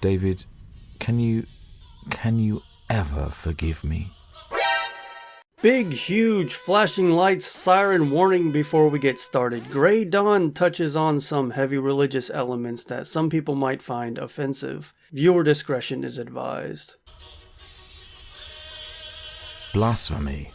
David, can you ever forgive me? Big, huge, flashing lights, siren warning before we get started. Gray Dawn touches on some heavy religious elements that some people might find offensive. Viewer discretion is advised. Blasphemy.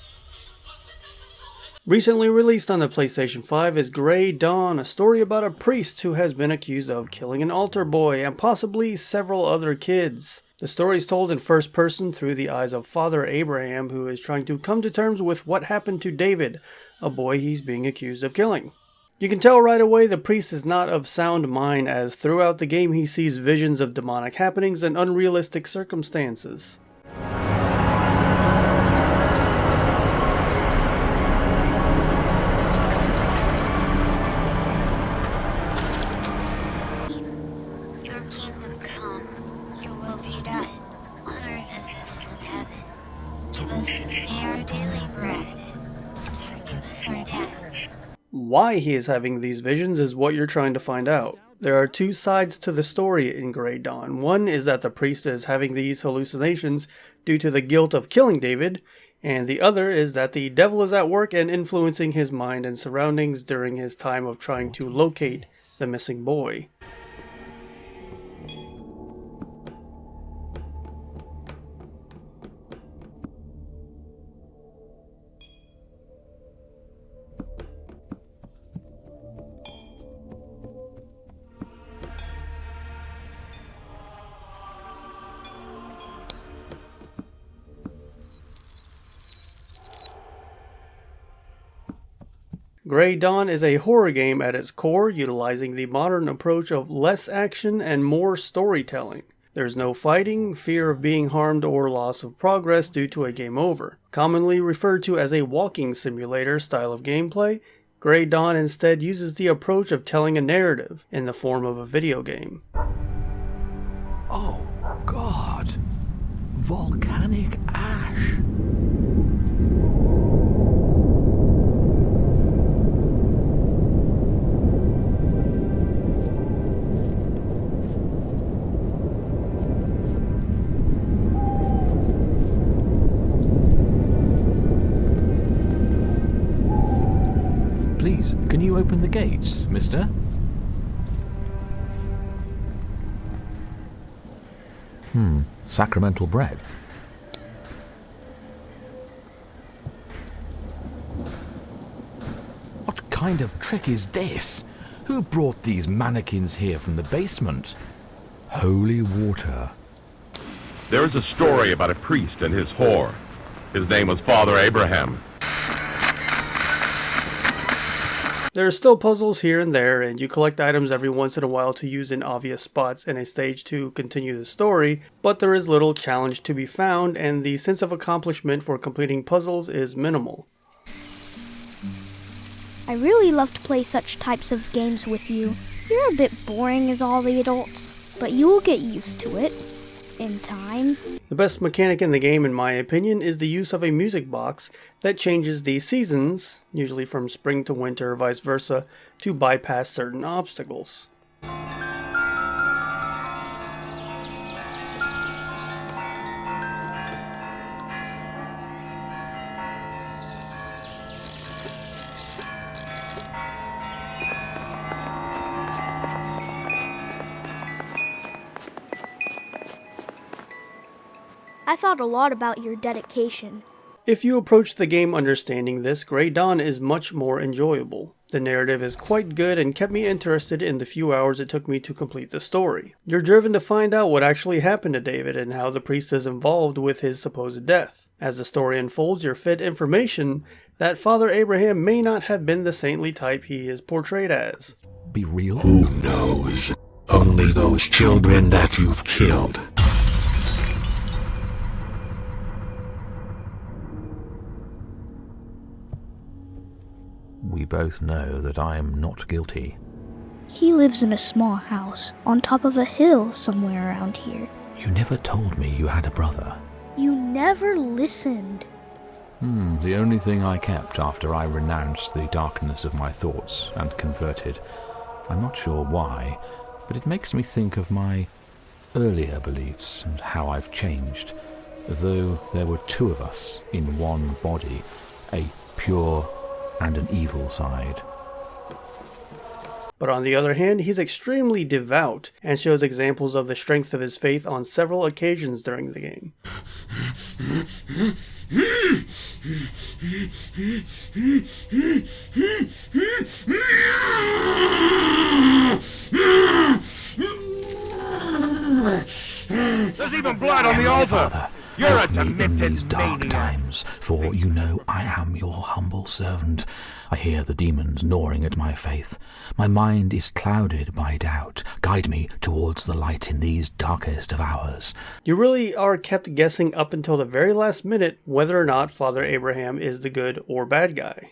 Recently released on the PlayStation 5 is Gray Dawn, a story about a priest who has been accused of killing an altar boy and possibly several other kids. The story is told in first person through the eyes of Father Abraham, who is trying to come to terms with what happened to David, a boy he's being accused of killing. You can tell right away the priest is not of sound mind, as throughout the game he sees visions of demonic happenings and unrealistic circumstances. Why he is having these visions is what you're trying to find out. There are two sides to the story in Gray Dawn. One is that the priest is having these hallucinations due to the guilt of killing David, and the other is that the devil is at work and influencing his mind and surroundings during his time of trying to locate the missing boy. Gray Dawn is a horror game at its core, utilizing the modern approach of less action and more storytelling. There's no fighting, fear of being harmed, or loss of progress due to a game over. Commonly referred to as a walking simulator style of gameplay, Gray Dawn instead uses the approach of telling a narrative in the form of a video game. Oh, God. Volcanic ash. Please, can you open the gates, mister? Sacramental bread. What kind of trick is this? Who brought these mannequins here from the basement? Holy water. There is a story about a priest and his whore. His name was Father Abraham. There are still puzzles here and there, and you collect items every once in a while to use in obvious spots in a stage to continue the story, but there is little challenge to be found, and the sense of accomplishment for completing puzzles is minimal. I really love to play such types of games with you. You're a bit boring as all the adults, but you will get used to it in time. The best mechanic in the game, in my opinion, is the use of a music box that changes the seasons, usually from spring to winter or vice versa, to bypass certain obstacles. I thought a lot about your dedication. If you approach the game understanding this, Gray Dawn is much more enjoyable. The narrative is quite good and kept me interested in the few hours it took me to complete the story. You're driven to find out what actually happened to David and how the priest is involved with his supposed death. As the story unfolds, you're fed information that Father Abraham may not have been the saintly type he is portrayed as. Be real? Who knows? Only those children that you've killed. We both know that I am not guilty. He lives in a small house on top of a hill somewhere around here. You never told me you had a brother. You never listened. The only thing I kept after I renounced the darkness of my thoughts and converted. I'm not sure why, but it makes me think of my earlier beliefs and how I've changed, as though there were two of us in one body, a pure and an evil side. But on the other hand, he's extremely devout and shows examples of the strength of his faith on several occasions during the game. There's even blood on the altar! Father, You're a help me in demented these dark maniac. times, for you know I am your humble servant. I hear the demons gnawing at my faith. My mind is clouded by doubt. Guide me towards the light in these darkest of hours. You really are kept guessing up until the very last minute whether or not Father Abraham is the good or bad guy.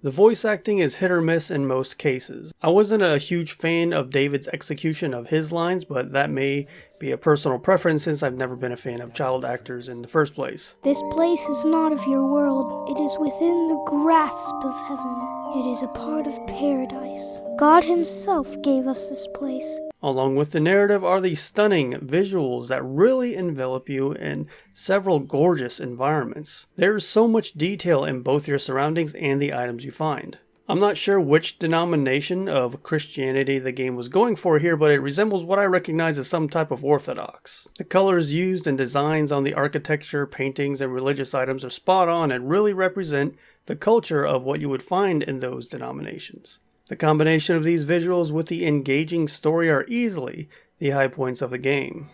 The voice acting is hit or miss in most cases. I wasn't a huge fan of David's execution of his lines, but that may be a personal preference since I've never been a fan of child actors in the first place. This place is not of your world. It is within the grasp of heaven. It is a part of paradise. God himself gave us this place. Along with the narrative are the stunning visuals that really envelop you in several gorgeous environments. There is so much detail in both your surroundings and the items you find. I'm not sure which denomination of Christianity the game was going for here, but it resembles what I recognize as some type of Orthodox. The colors used and designs on the architecture, paintings, and religious items are spot on and really represent the culture of what you would find in those denominations. The combination of these visuals with the engaging story are easily the high points of the game.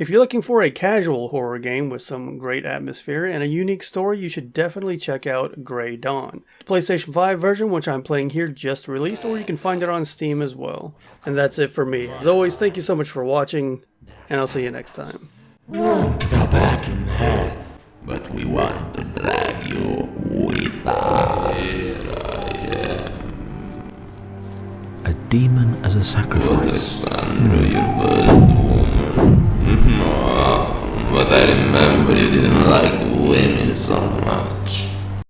If you're looking for a casual horror game with some great atmosphere and a unique story, you should definitely check out Gray Dawn. The PlayStation 5 version, which I'm playing here, just released, or you can find it on Steam as well. And that's it for me. As always, thank you so much for watching, and I'll see you next time. Go back in there, but we want to drag you with us. A demon as a sacrifice. But I remember you didn't like the women so much.